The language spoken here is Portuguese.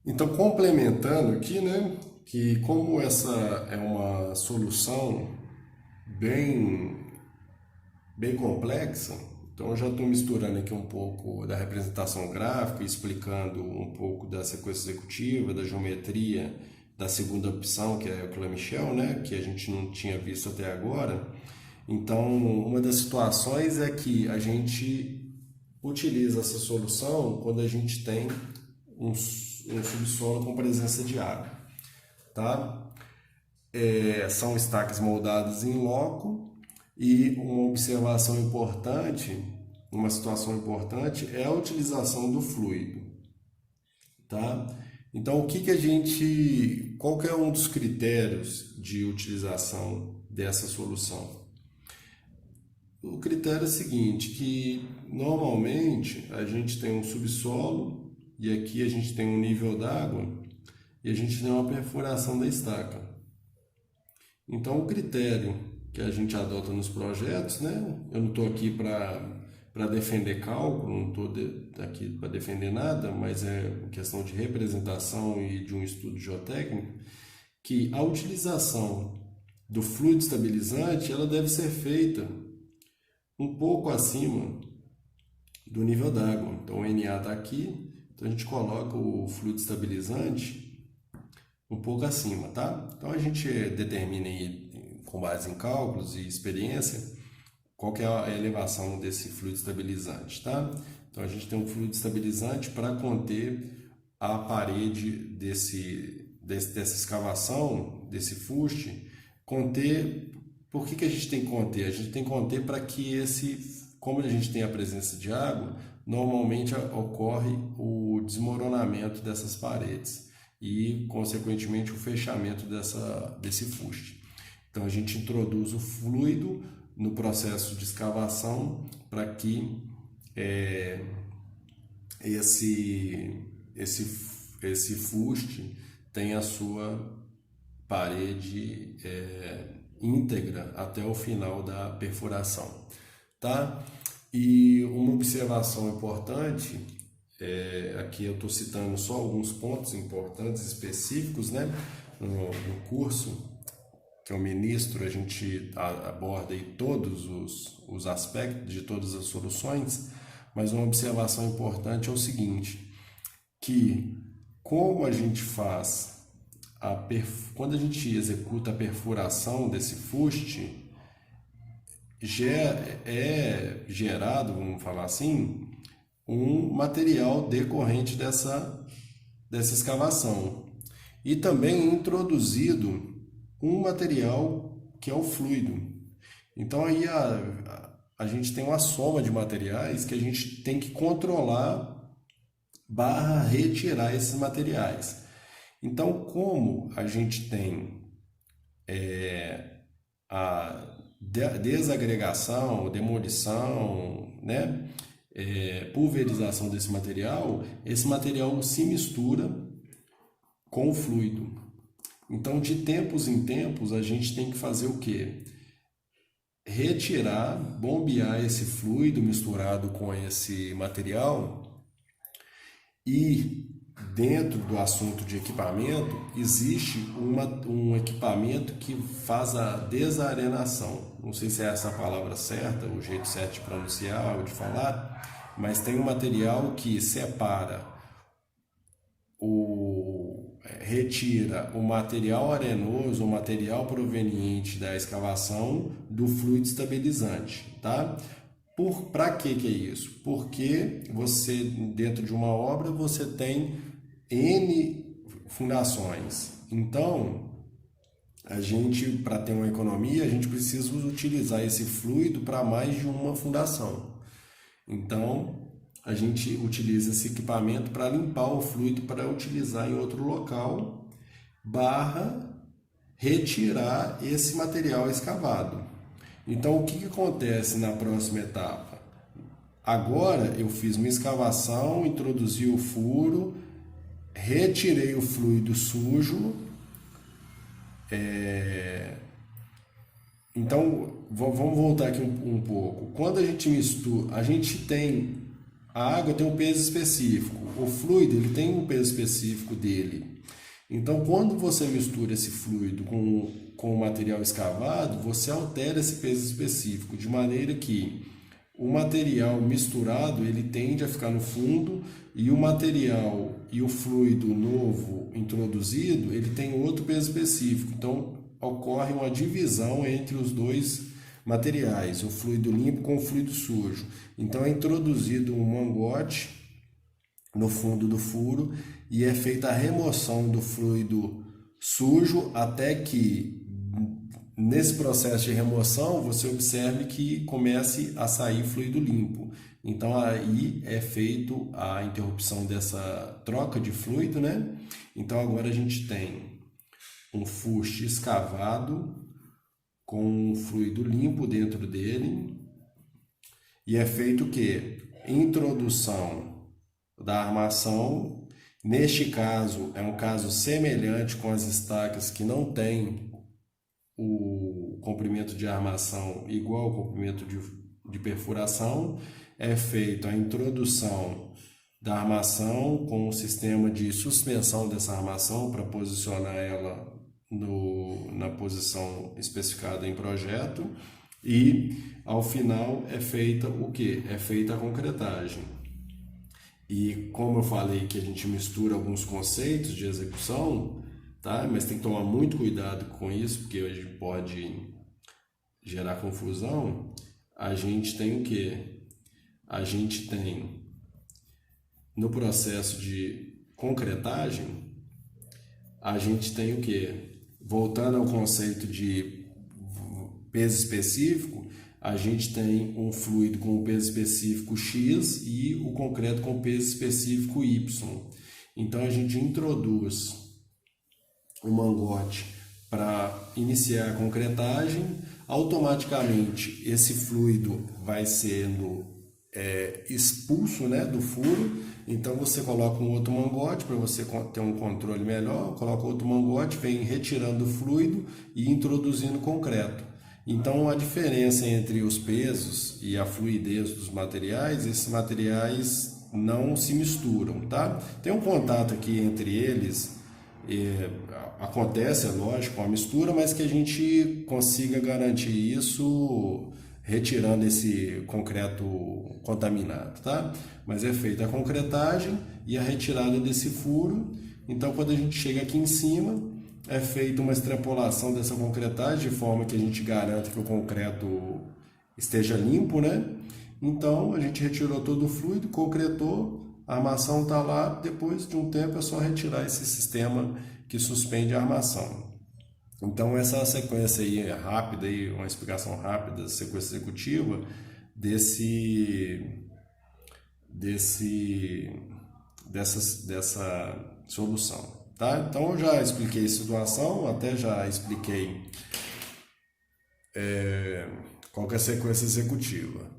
Então, complementando aqui, né, que como essa é uma solução bem, bem complexa, então eu já estou misturando aqui um pouco da representação gráfica, explicando um pouco da sequência executiva, da geometria, da segunda opção, que é o Clamichel, né, que a gente não tinha visto até agora. Então, uma das situações é que a gente utiliza essa solução quando a gente tem um subsolo com presença de água, tá? São estaques moldados em loco e uma observação importante, uma situação importante é a utilização do fluido, tá? Então, qual que é um dos critérios de utilização dessa solução? O critério é o seguinte, que normalmente a gente tem um subsolo e aqui a gente tem um nível d'água e a gente tem uma perfuração da estaca. Então, o critério que a gente adota nos projetos, né? Eu não estou aqui para defender cálculo, não estou aqui para defender nada, mas é questão de representação e de um estudo geotécnico, que a utilização do fluido estabilizante ela deve ser feita um pouco acima do nível d'água. Então, o Na está aqui, então a gente coloca o fluido estabilizante um pouco acima, tá? Então a gente determina aí, com base em cálculos e experiência, qual que é a elevação desse fluido estabilizante, tá? Então a gente tem um fluido estabilizante para conter a parede dessa escavação, desse fuste, conter. Por que a gente tem que conter? A gente tem que conter para que como a gente tem a presença de água, normalmente ocorre o desmoronamento dessas paredes e, consequentemente, o fechamento desse fuste. Então, a gente introduz o fluido no processo de escavação para que esse fuste tenha a sua parede íntegra até o final da perfuração, tá? E uma observação importante, aqui eu estou citando só alguns pontos importantes específicos, né? No curso que eu ministro, a gente aborda aí todos os aspectos de todas as soluções, mas uma observação importante é o seguinte, que como a gente faz quando a gente executa a perfuração desse fuste, é gerado, vamos falar assim, um material decorrente dessa escavação. E também introduzido um material que é o fluido. Então aí a gente tem uma soma de materiais que a gente tem que controlar barra retirar esses materiais. Então, como a gente tem a desagregação, demolição, né? Pulverização desse material, esse material se mistura com o fluido. Então, de tempos em tempos, a gente tem que fazer o quê? Retirar, bombear esse fluido misturado com esse material e dentro do assunto de equipamento, existe um equipamento que faz a desarenação. Não sei se é essa a palavra certa, o jeito certo de pronunciar ou de falar, mas tem um material que separa retira o material arenoso, o material proveniente da escavação do fluido estabilizante, tá? Para que é isso? Porque você, dentro de uma obra, você tem N fundações. Então, a gente, para ter uma economia, a gente precisa utilizar esse fluido para mais de uma fundação. Então, a gente utiliza esse equipamento para limpar o fluido para utilizar em outro local, barra retirar esse material escavado. Então, o que acontece na próxima etapa? Agora eu fiz uma escavação, introduzi o furo, retirei o fluido sujo. Então, vamos voltar aqui um pouco. Quando a gente mistura, a gente tem A água tem um peso específico, o fluido ele tem um peso específico dele. Então, quando você mistura esse fluido com o material escavado, você altera esse peso específico, de maneira que o material misturado ele tende a ficar no fundo e o material e o fluido novo introduzido ele tem outro peso específico. Então, ocorre uma divisão entre os dois materiais, o fluido limpo com o fluido sujo. Então é introduzido um mangote no fundo do furo e é feita a remoção do fluido sujo até que nesse processo de remoção você observe que comece a sair fluido limpo. Então aí é feito a interrupção dessa troca de fluido, né? Então agora a gente tem um fuste escavado com um fluido limpo dentro dele e é feito o quê? Introdução da armação. Neste caso é um caso semelhante com as estacas que não tem o comprimento de armação igual ao comprimento de perfuração. É feita a introdução da armação com um sistema de suspensão dessa armação para posicionar ela na posição especificada em projeto e ao final é feita o que? É feita a concretagem. E como eu falei que a gente mistura alguns conceitos de execução, tá? Mas tem que tomar muito cuidado com isso, porque hoje pode gerar confusão. A gente tem o que? A gente tem no processo de concretagem, a gente tem o que? Voltando ao conceito de peso específico, a gente tem um fluido com peso específico X e o concreto com peso específico Y. Então a gente introduz o mangote para iniciar a concretagem, automaticamente esse fluido vai sendo expulso, né, do furo. Então você coloca um outro mangote para você ter um controle melhor, coloca outro mangote, vem retirando o fluido e introduzindo concreto. Então a diferença entre os pesos e a fluidez dos materiais, esses materiais não se misturam, tá? Tem um contato aqui entre eles, acontece, é lógico, a mistura, mas que a gente consiga garantir isso retirando esse concreto contaminado, tá? Mas é feita a concretagem e a retirada desse furo. Então, quando a gente chega aqui em cima, é feita uma extrapolação dessa concretagem de forma que a gente garanta que o concreto esteja limpo, né? Então, a gente retirou todo o fluido, concretou, a armação está lá, depois de um tempo é só retirar esse sistema que suspende a armação. Então essa sequência aí é rápida, aí, uma explicação rápida, sequência executiva dessa solução, tá? Então eu já expliquei a situação, até já expliquei qual que é a sequência executiva.